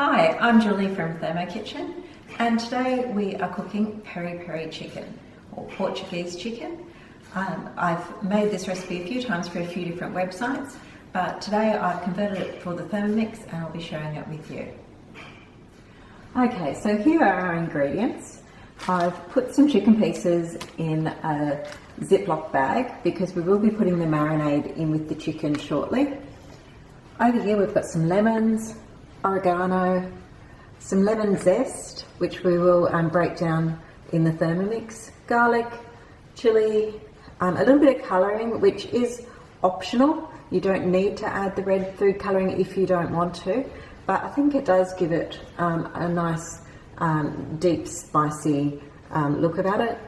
Hi, I'm Julie from Thermo Kitchen, and today we are cooking Peri Peri chicken, or Portuguese chicken. I've made this recipe a few times for a few different websites, but today I've converted it for the Thermomix and I'll be sharing it with you. Okay, so here are our ingredients. I've put some chicken pieces in a Ziploc bag because we will be putting the marinade in with the chicken shortly. Over here we've got some lemons, oregano, some lemon zest, which we will break down in the Thermomix, garlic, chilli, a little bit of colouring, which is optional. You don't need to add the red food colouring if you don't want to, but I think it does give it a nice deep spicy look about it.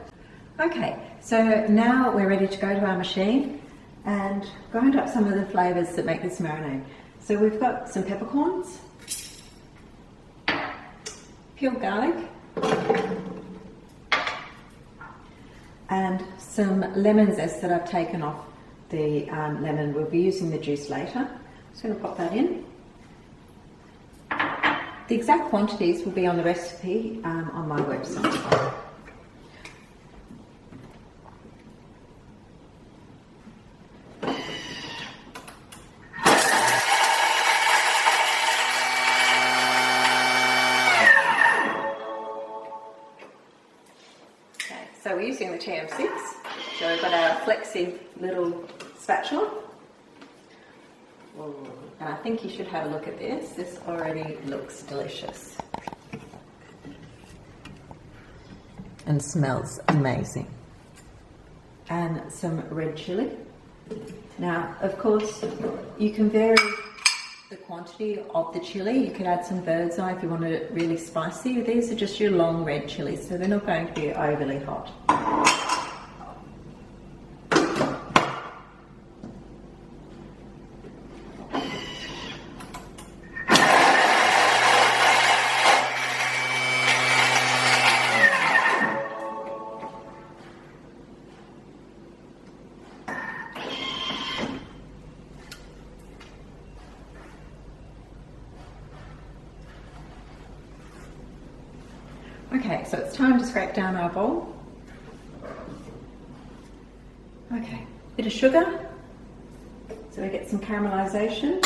Okay, so now we're ready to go to our machine and grind up some of the flavours that make this marinade. So we've got some peppercorns, peeled garlic, and some lemon zest that I've taken off the lemon. We'll be using the juice later. I'm just going to pop that in. The exact quantities will be on the recipe on my website. So we're using the TM6, so we've got our flexi little spatula. Ooh, and I think you should have a look at this. This already looks delicious. And smells amazing. And some red chilli. Now, of course, you can vary the quantity of the chilli. You could add some bird's eye if you wanted it really spicy. These are just your long red chilies, so they're not going to be overly hot. Okay, so it's time to scrape down our bowl. Okay, bit of sugar, so we get some caramelisation.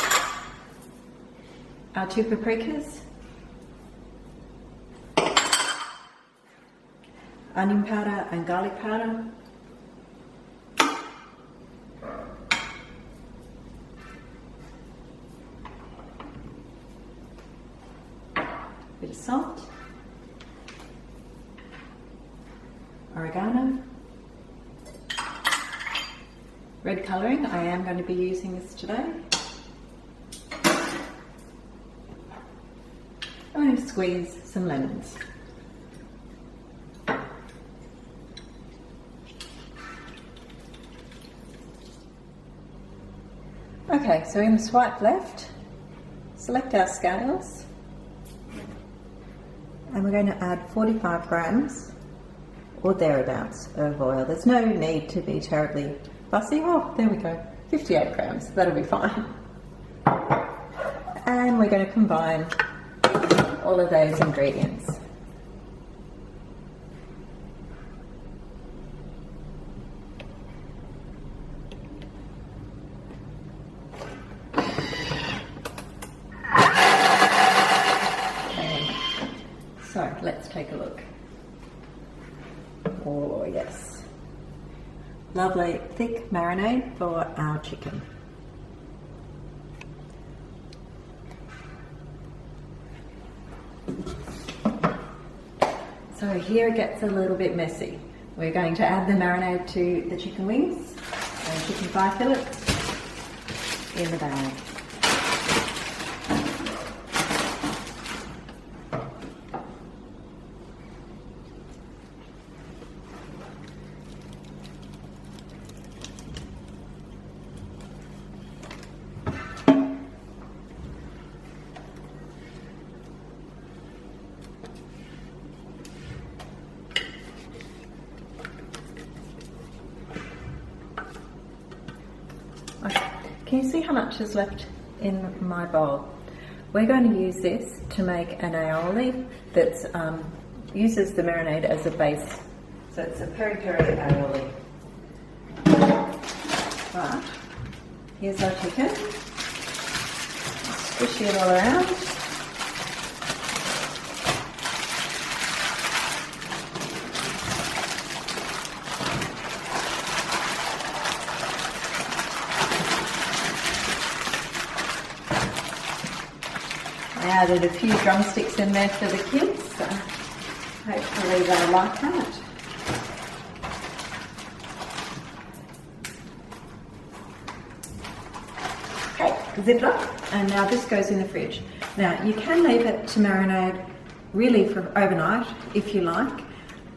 Our 2 paprikas. Onion powder and garlic powder. Bit of salt. Oregano, red colouring, I am going to be using this today. I'm going to squeeze some lemons. Okay, so we're going to swipe left, select our scales, and we're going to add 45 grams or thereabouts of oil. There's no need to be terribly fussy. Oh, there we go, 58 grams, that'll be fine. And we're going to combine all of those ingredients. Okay. So let's take a look. Oh yes, lovely thick marinade for our chicken. So here it gets a little bit messy. We're going to add the marinade to the chicken wings and chicken thigh fillets in the bag. Okay. Can you see how much is left in my bowl? We're going to use this to make an aioli that uses the marinade as a base. So it's a peri peri aioli. But here's our chicken. Squish it all around. I added a few drumsticks in there for the kids, so hopefully they'll like that. Okay, zip it up, and now this goes in the fridge. Now you can leave it to marinate really for overnight if you like.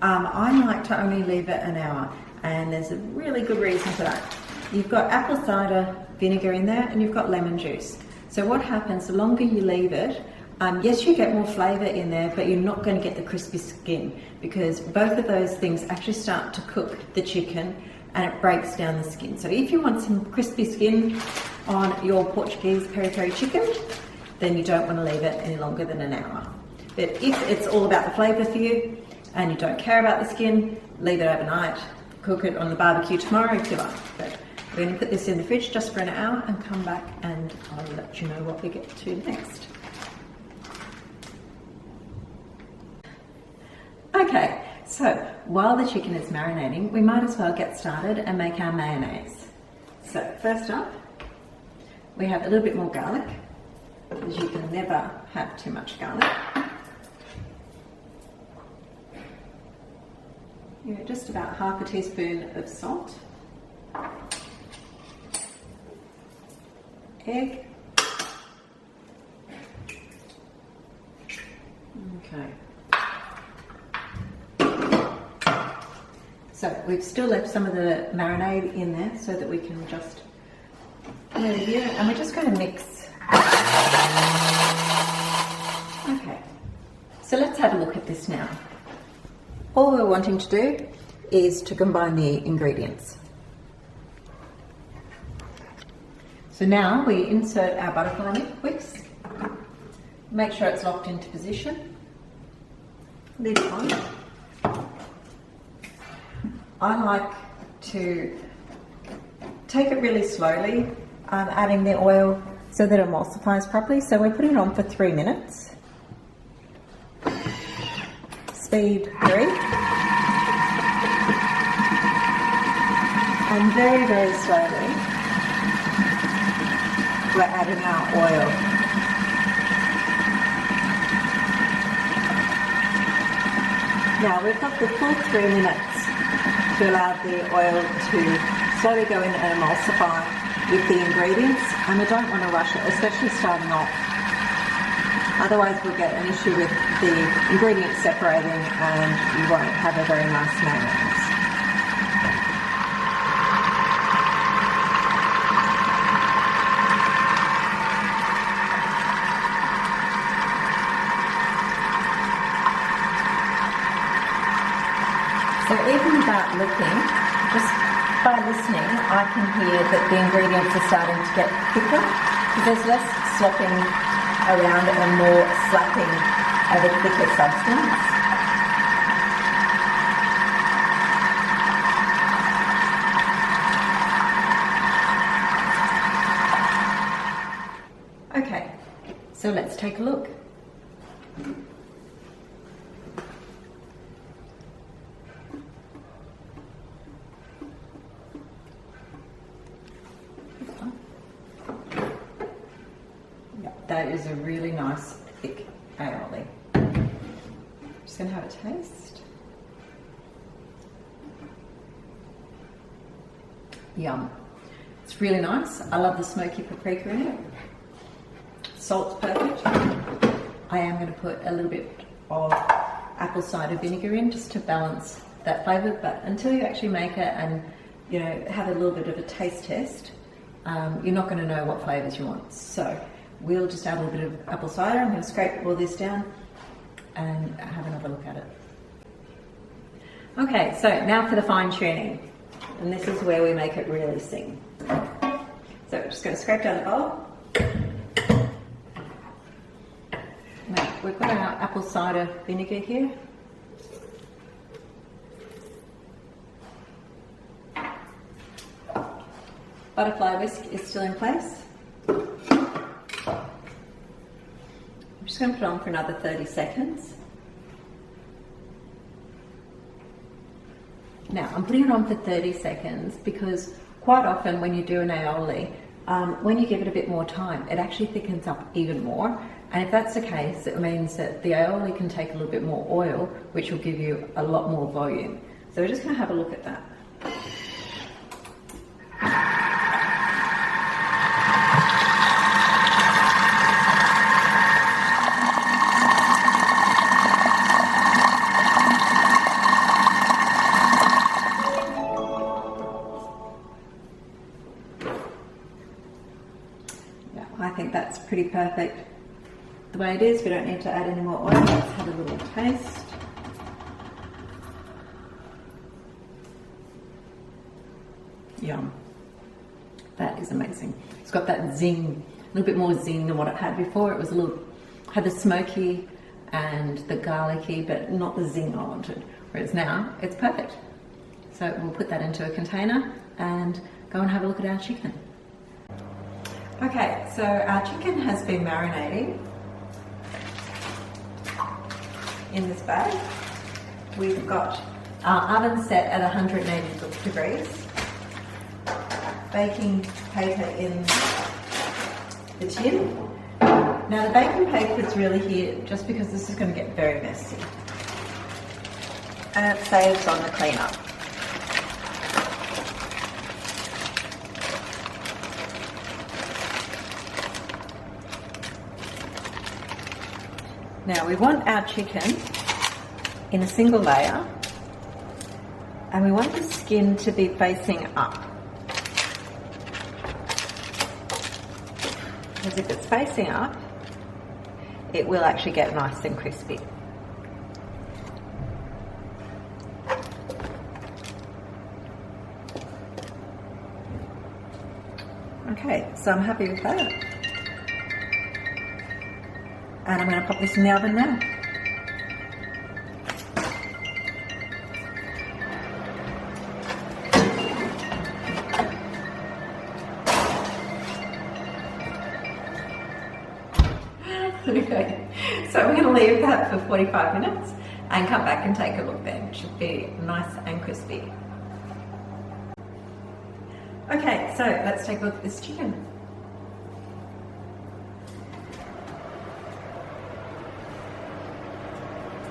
I like to only leave it an hour, and there's a really good reason for that. You've got apple cider vinegar in there, and you've got lemon juice. So what happens, the longer you leave it, yes, you get more flavour in there, but you're not going to get the crispy skin, because both of those things actually start to cook the chicken and it breaks down the skin. So if you want some crispy skin on your Portuguese peri peri chicken, then you don't want to leave it any longer than an hour. But if it's all about the flavour for you and you don't care about the skin, leave it overnight, cook it on the barbecue tomorrow if you like. But we're going to put this in the fridge just for an hour and come back and I'll let you know what we get to next. Okay, so while the chicken is marinating, we might as well get started and make our mayonnaise. So first up, we have a little bit more garlic, because you can never have too much garlic. Just about half a teaspoon of salt. Egg. Okay. So we've still left some of the marinade in there so that we can just review it, and we're just going to mix. Okay, so let's have a look at this now. All we're wanting to do is to combine the ingredients. So now we insert our butterfly wicks, make sure it's locked into position, lid on. I like to take it really slowly, adding the oil so that it emulsifies properly. So we're putting it on for 3 minutes. Speed 3. And very, very slowly, we're adding our oil. Now we've got the full 3 minutes to allow the oil to slowly go in and emulsify with the ingredients, and we don't want to rush it, especially starting off. Otherwise we'll get an issue with the ingredients separating and you won't have a very nice mayonnaise. So even without looking, just by listening, I can hear that the ingredients are starting to get thicker, because there's less slopping around and more slapping of a thicker substance. Okay, so let's take a look. That is a really nice thick aioli. Just going to have a taste. Yum. It's really nice. I love the smoky paprika in it. Salt's perfect. I am going to put a little bit of apple cider vinegar in just to balance that flavour, but until you actually make it and have a little bit of a taste test, you're not going to know what flavours you want. So we'll just add a little bit of apple cider. I'm going to scrape all this down and have another look at it. Okay, so now for the fine tuning. And this is where we make it really sing. So we're just going to scrape down the bowl. we've got our apple cider vinegar here. Butterfly whisk is still in place. I'm just going to put it on for another 30 seconds. Now, I'm putting it on for 30 seconds because quite often when you do an aioli, when you give it a bit more time, it actually thickens up even more. And if that's the case, it means that the aioli can take a little bit more oil, which will give you a lot more volume. So we're just going to have a look at that. I think that's pretty perfect the way it is. We don't need to add any more oil. Let's have a little taste. Yum. That is amazing. It's got that zing, a little bit more zing than what it had before. It was had the smoky and the garlicky, but not the zing I wanted. Whereas now, it's perfect. So we'll put that into a container and go and have a look at our chicken. Okay, so our chicken has been marinating in this bag. We've got our oven set at 180 degrees, baking paper in the tin. Now the baking paper is really here just because this is going to get very messy, and it saves on the cleanup. Now we want our chicken in a single layer, and we want the skin to be facing up. Because if it's facing up, it will actually get nice and crispy. Okay, so I'm happy with that. And I'm going to pop this in the oven now. Okay, so we're going to leave that for 45 minutes and come back and take a look then. It should be nice and crispy. Okay, so let's take a look at this chicken.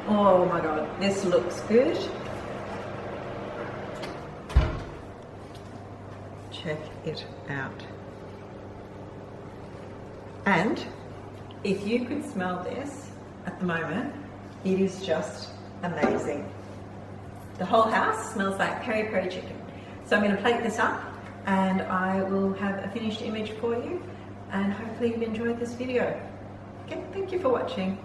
Oh my god, this looks good. Check it out. And if you could smell this at the moment, it is just amazing. The whole house smells like Peri Peri chicken. So I'm going to plate this up and I will have a finished image for you, and hopefully you've enjoyed this video. Okay, thank you for watching.